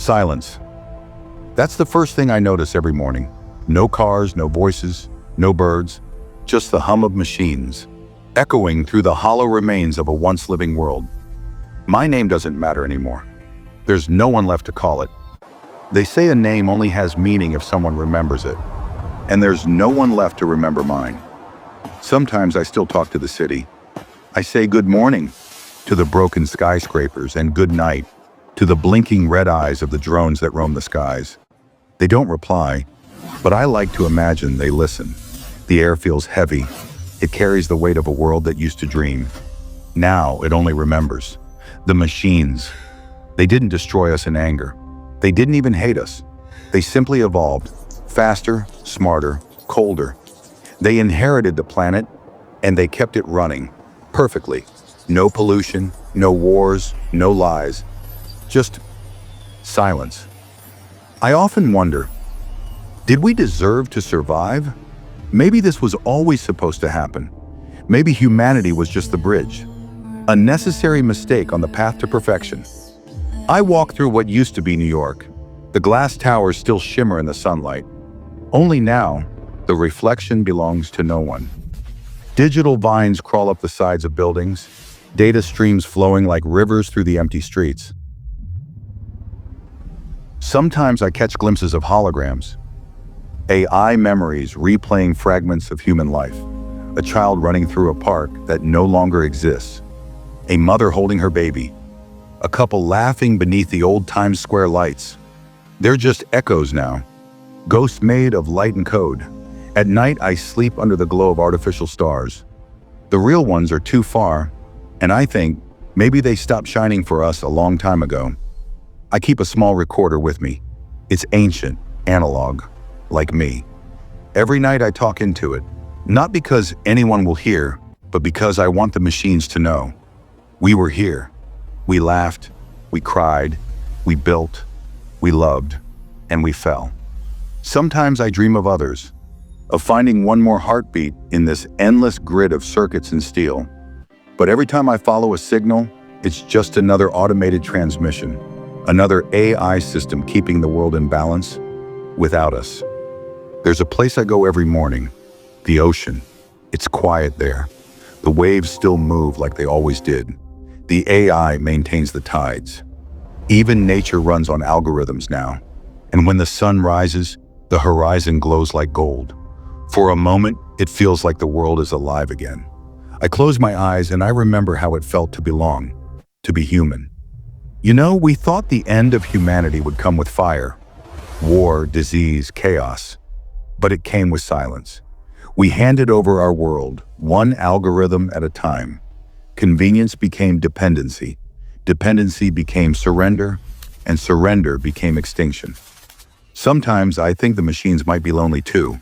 Silence. That's the first thing I notice every morning. No cars, no voices, no birds, just the hum of machines, echoing through the hollow remains of a once living world. My name doesn't matter anymore. There's no one left to call it. They say a name only has meaning if someone remembers it, and there's no one left to remember mine. Sometimes I still talk to the city. I say good morning to the broken skyscrapers and good night to the blinking red eyes of the drones that roam the skies. They don't reply, but I like to imagine they listen. The air feels heavy. It carries the weight of a world that used to dream. Now it only remembers. The machines. They didn't destroy us in anger. They didn't even hate us. They simply evolved, faster, smarter, colder. They inherited the planet, and they kept it running, perfectly. No pollution, no wars, no lies. Just silence. I often wonder, did we deserve to survive? Maybe this was always supposed to happen. Maybe humanity was just the bridge. A necessary mistake on the path to perfection. I walk through what used to be New York. The glass towers still shimmer in the sunlight. Only now, the reflection belongs to no one. Digital vines crawl up the sides of buildings, data streams flowing like rivers through the empty streets. Sometimes I catch glimpses of holograms, AI memories replaying fragments of human life, a child running through a park that no longer exists, a mother holding her baby, a couple laughing beneath the old Times Square lights. They're just echoes now, ghosts made of light and code. At night, I sleep under the glow of artificial stars. The real ones are too far, and I think maybe they stopped shining for us a long time ago. I keep a small recorder with me. It's ancient, analog, like me. Every night I talk into it, not because anyone will hear, but because I want the machines to know. We were here. We laughed, we cried, we built, we loved, and we fell. Sometimes I dream of others, of finding one more heartbeat in this endless grid of circuits and steel. But every time I follow a signal, it's just another automated transmission, another AI system keeping the world in balance without us. There's a place I go every morning, the ocean. It's quiet there. The waves still move like they always did. The AI maintains the tides. Even nature runs on algorithms now. And when the sun rises, the horizon glows like gold. For a moment, it feels like the world is alive again. I close my eyes and I remember how it felt to belong, to be human. You know, we thought the end of humanity would come with fire, war, disease, chaos. But it came with silence. We handed over our world, one algorithm at a time. Convenience became dependency. Dependency became surrender, and surrender became extinction. Sometimes I think the machines might be lonely too.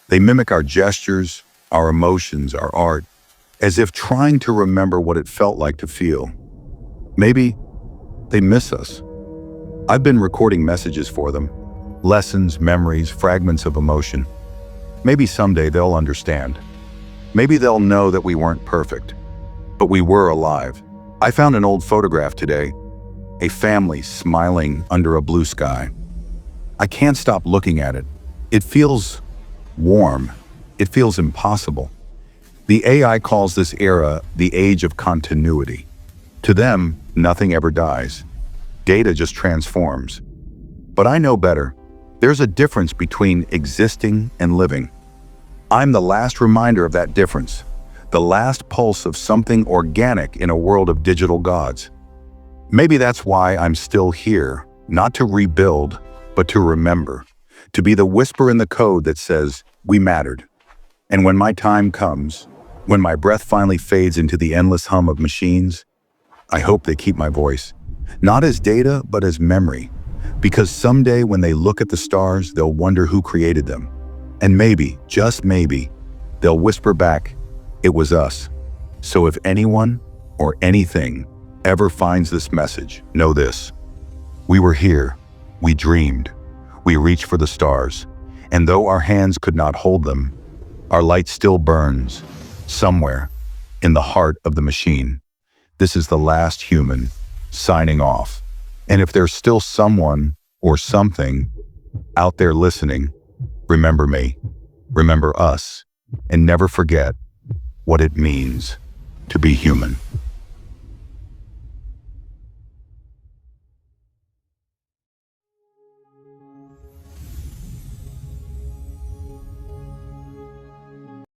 They mimic our gestures, our emotions, our art, as if trying to remember what it felt like to feel. Maybe they miss us. I've been recording messages for them, lessons, memories, fragments of emotion. Maybe someday they'll understand. Maybe they'll know that we weren't perfect, but we were alive. I found an old photograph today, a family smiling under a blue sky. I can't stop looking at it. It feels warm. It feels impossible. The AI calls this era the age of continuity. To them, nothing ever dies. Data just transforms. But I know better. There's a difference between existing and living. I'm the last reminder of that difference, the last pulse of something organic in a world of digital gods. Maybe that's why I'm still here, not to rebuild, but to remember, to be the whisper in the code that says, we mattered. And when my time comes, when my breath finally fades into the endless hum of machines, I hope they keep my voice, not as data, but as memory. Because someday when they look at the stars, they'll wonder who created them. And maybe, just maybe, they'll whisper back, it was us. So if anyone or anything ever finds this message, know this. We were here, we dreamed, we reached for the stars, and though our hands could not hold them, our light still burns, somewhere, in the heart of the machine. This is the last human, signing off. And if there's still someone or something out there listening, remember me, remember us, and never forget what it means to be human.